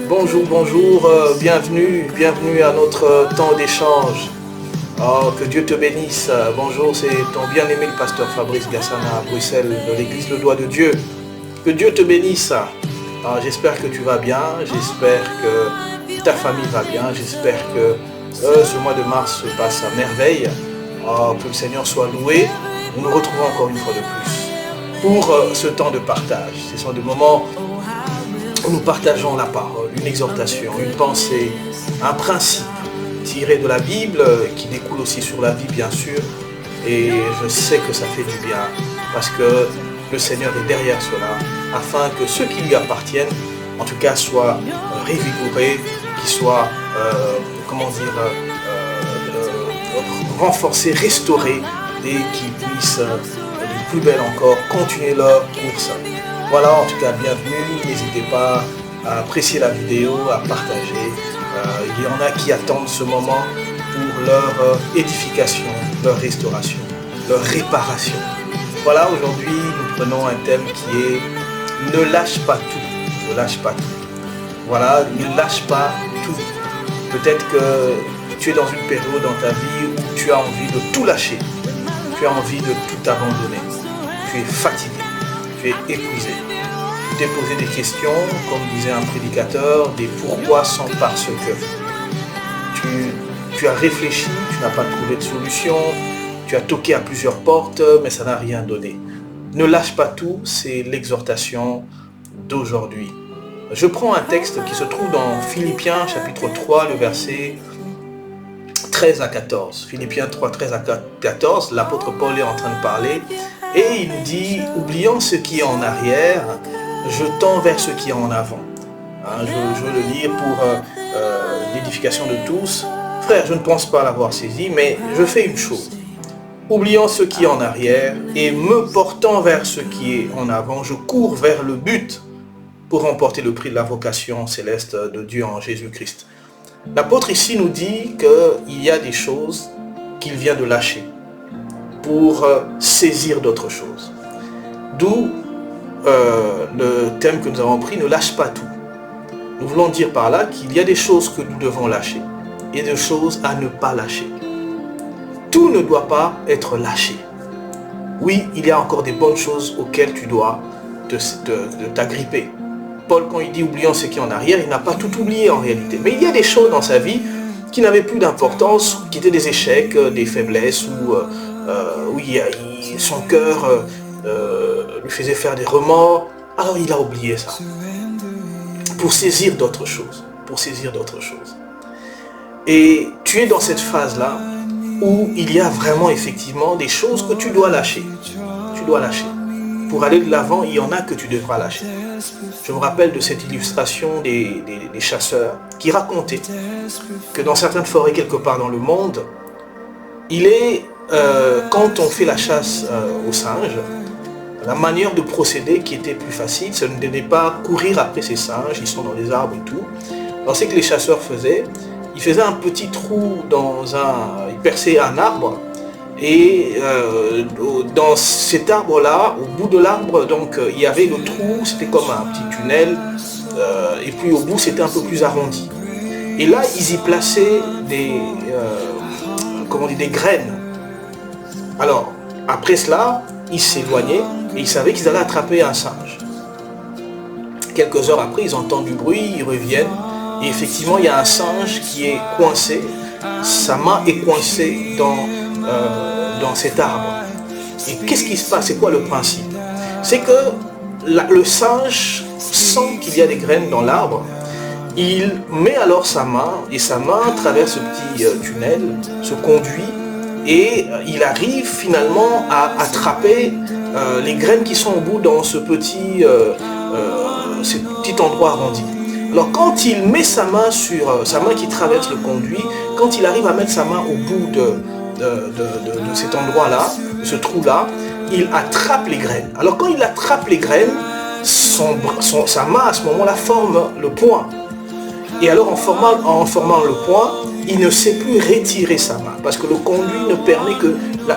Bonjour, bonjour, bienvenue à notre temps d'échange. Oh, que Dieu te bénisse. Bonjour, c'est ton bien-aimé le pasteur Fabrice Gassana à Bruxelles de l'église Le Doigt de Dieu. Que Dieu te bénisse. J'espère que tu vas bien, j'espère que ta famille va bien, j'espère que ce mois de mars se passe à merveille. Que le Seigneur soit loué. Nous nous retrouvons encore une fois de plus pour ce temps de partage. Ce sont des moments où nous partageons la parole, une exhortation, une pensée, un principe tiré de la Bible qui découle aussi sur la vie bien sûr. Et je sais que ça fait du bien parce que le Seigneur est derrière cela afin que ceux qui lui appartiennent en tout cas soient révigorés, qu'ils soient renforcés, restaurés et qu'ils puissent de plus belle encore continuer leur course. Voilà, en tout cas, bienvenue. N'hésitez pas à apprécier la vidéo, à partager. Il y en a qui attendent ce moment pour leur édification, leur restauration, leur réparation. Voilà, aujourd'hui, nous prenons un thème qui est « Ne lâche pas tout ». Ne lâche pas tout. Voilà, ne lâche pas tout. Peut-être que tu es dans une période dans ta vie où tu as envie de tout lâcher. Tu as envie de tout abandonner. Tu es fatigué. Tu es épuisé. Tu t'es posé des questions, comme disait un prédicateur, des pourquoi sans parce que. Tu as réfléchi, tu n'as pas trouvé de solution, tu as toqué à plusieurs portes, mais ça n'a rien donné. Ne lâche pas tout, c'est l'exhortation d'aujourd'hui. Je prends un texte qui se trouve dans Philippiens chapitre 3, le verset 13 à 14. Philippiens 3, 13 à 14, l'apôtre Paul est en train de parler. Et il nous dit, oubliant ce qui est en arrière, je tends vers ce qui est en avant. Je veux le lire pour l'édification de tous. Frère, je ne pense pas l'avoir saisi, mais je fais une chose. Oubliant ce qui est en arrière et me portant vers ce qui est en avant, je cours vers le but pour remporter le prix de la vocation céleste de Dieu en Jésus-Christ. L'apôtre ici nous dit qu'il y a des choses qu'il vient de lâcher pour saisir d'autres choses. D'où le thème que nous avons pris, ne lâche pas tout. Nous voulons dire par là qu'il y a des choses que nous devons lâcher et des choses à ne pas lâcher. Tout ne doit pas être lâché. Oui, il y a encore des bonnes choses auxquelles tu dois t'agripper. Paul, quand il dit oublions ce qui est en arrière, il n'a pas tout oublié en réalité. Mais il y a des choses dans sa vie qui n'avaient plus d'importance, qui étaient des échecs, des faiblesses, où son cœur lui faisait faire des remords. Alors il a oublié ça. Pour saisir d'autres choses. Et tu es dans cette phase-là où il y a vraiment effectivement des choses que tu dois lâcher. Tu dois lâcher. Pour aller de l'avant, il y en a que tu devras lâcher. Je me rappelle de cette illustration des chasseurs qui racontaient que dans certaines forêts quelque part dans le monde, quand on fait la chasse aux singes, la manière de procéder qui était plus facile, ce n'était pas courir après ces singes, ils sont dans les arbres et tout. Alors ce que les chasseurs faisaient, ils faisaient un petit trou ils perçaient un arbre, et dans cet arbre-là, au bout de l'arbre, donc il y avait le trou, c'était comme un petit tunnel, et puis au bout c'était un peu plus arrondi. Et là, ils y plaçaient des graines. Alors, après cela, ils s'éloignaient et ils savaient qu'ils allaient attraper un singe. Quelques heures après, ils entendent du bruit, ils reviennent, et effectivement, il y a un singe qui est coincé, sa main est coincée dans cet arbre. Et qu'est-ce qui se passe? C'est quoi le principe? C'est que le singe sent qu'il y a des graines dans l'arbre, il met alors sa main, et sa main traverse ce petit tunnel, se conduit, et il arrive finalement à attraper les graines qui sont au bout dans ce petit endroit arrondi. Alors quand il met sa main sur sa main qui traverse le conduit, quand il arrive à mettre sa main au bout de cet endroit-là, de ce trou-là, il attrape les graines. Alors quand il attrape les graines, sa main à ce moment-là forme le poing. Et alors en formant le poing, il ne sait plus retirer sa main, parce que le conduit ne permet que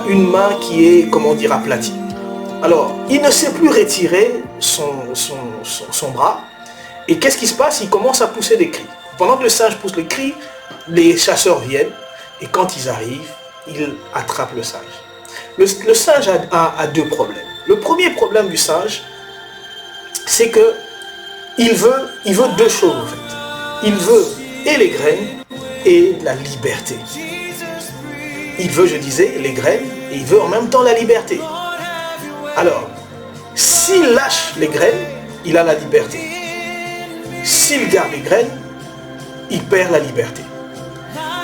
une main qui est, aplatie. Alors, il ne sait plus retirer son bras, Et qu'est-ce qui se passe? Il commence à pousser des cris. Pendant que le singe pousse le cri, les chasseurs viennent. Et quand ils arrivent, ils attrapent le singe. Le singe a deux problèmes. Le premier problème du singe, c'est que il veut deux choses en fait. Il veut et les graines et la liberté. Il veut, je disais, les graines et il veut en même temps la liberté. Alors, s'il lâche les graines, il a la liberté. S'il garde les graines, il perd la liberté.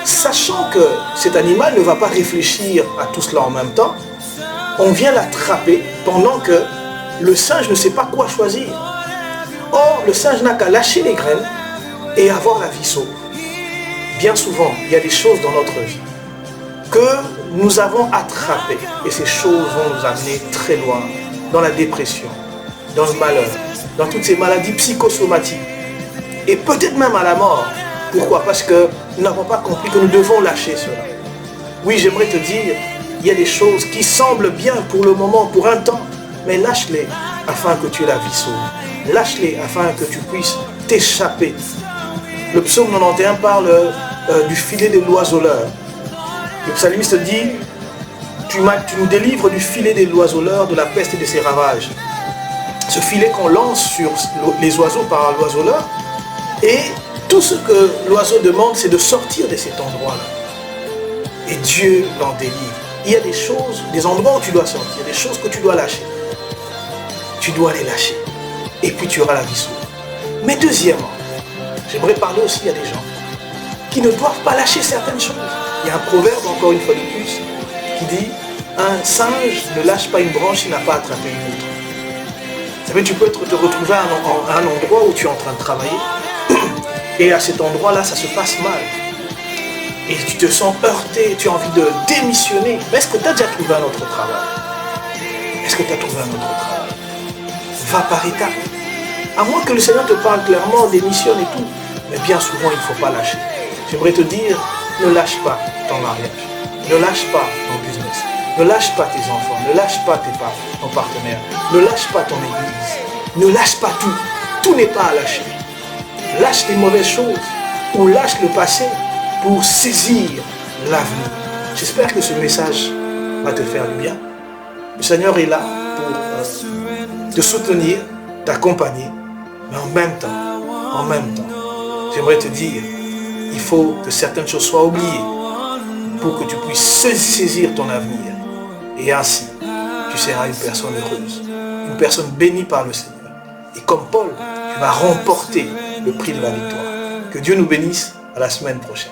Sachant que cet animal ne va pas réfléchir à tout cela en même temps, on vient l'attraper pendant que le singe ne sait pas quoi choisir. Or, le singe n'a qu'à lâcher les graines et avoir la vie sauve. Bien souvent, il y a des choses dans notre vie que nous avons attrapées et ces choses vont nous amener très loin, dans la dépression, dans le malheur, dans toutes ces maladies psychosomatiques et peut-être même à la mort. Pourquoi? Parce que nous n'avons pas compris que nous devons lâcher cela. Oui, j'aimerais te dire, il y a des choses qui semblent bien pour le moment, pour un temps, mais lâche-les afin que tu aies la vie sauve. Lâche-les afin que tu puisses t'échapper. Le psaume 91 parle du filet de l'oiseleur. Le psalmiste dit, tu nous délivres du filet de l'oiseleur, de la peste et de ses ravages. Ce filet qu'on lance sur les oiseaux par l'oiseleur, et tout ce que l'oiseau demande, c'est de sortir de cet endroit-là. Et Dieu l'en délivre. Il y a des choses, des endroits où tu dois sortir, des choses que tu dois lâcher. Tu dois les lâcher. Et puis tu auras la vie sauve. Mais deuxièmement, j'aimerais parler aussi à des gens qui ne doivent pas lâcher certaines choses. Il y a un proverbe, encore une fois de plus, qui dit « Un singe ne lâche pas une branche s'il n'a pas attrapé une autre. » Ça veut dire, tu peux te retrouver à un endroit où tu es en train de travailler, et à cet endroit-là, ça se passe mal. Et tu te sens heurté, tu as envie de démissionner. Mais est-ce que tu as déjà trouvé un autre travail? Est-ce que tu as trouvé un autre travail? Va par étapes. À moins que le Seigneur te parle clairement, démissionne et tout. Mais bien souvent, il ne faut pas lâcher. J'aimerais te dire, ne lâche pas ton mariage. Ne lâche pas ton business. Ne lâche pas tes enfants. Ne lâche pas ton partenaire. Ne lâche pas ton église. Ne lâche pas tout. Tout n'est pas à lâcher. Lâche les mauvaises choses ou lâche le passé pour saisir l'avenir. J'espère que ce message va te faire du bien. Le Seigneur est là pour te soutenir, t'accompagner, mais en même temps, j'aimerais te dire, il faut que certaines choses soient oubliées pour que tu puisses saisir ton avenir. Et ainsi, tu seras une personne heureuse, une personne bénie par le Seigneur. Et comme Paul, tu vas remporter le prix de la victoire. Que Dieu nous bénisse. À la semaine prochaine.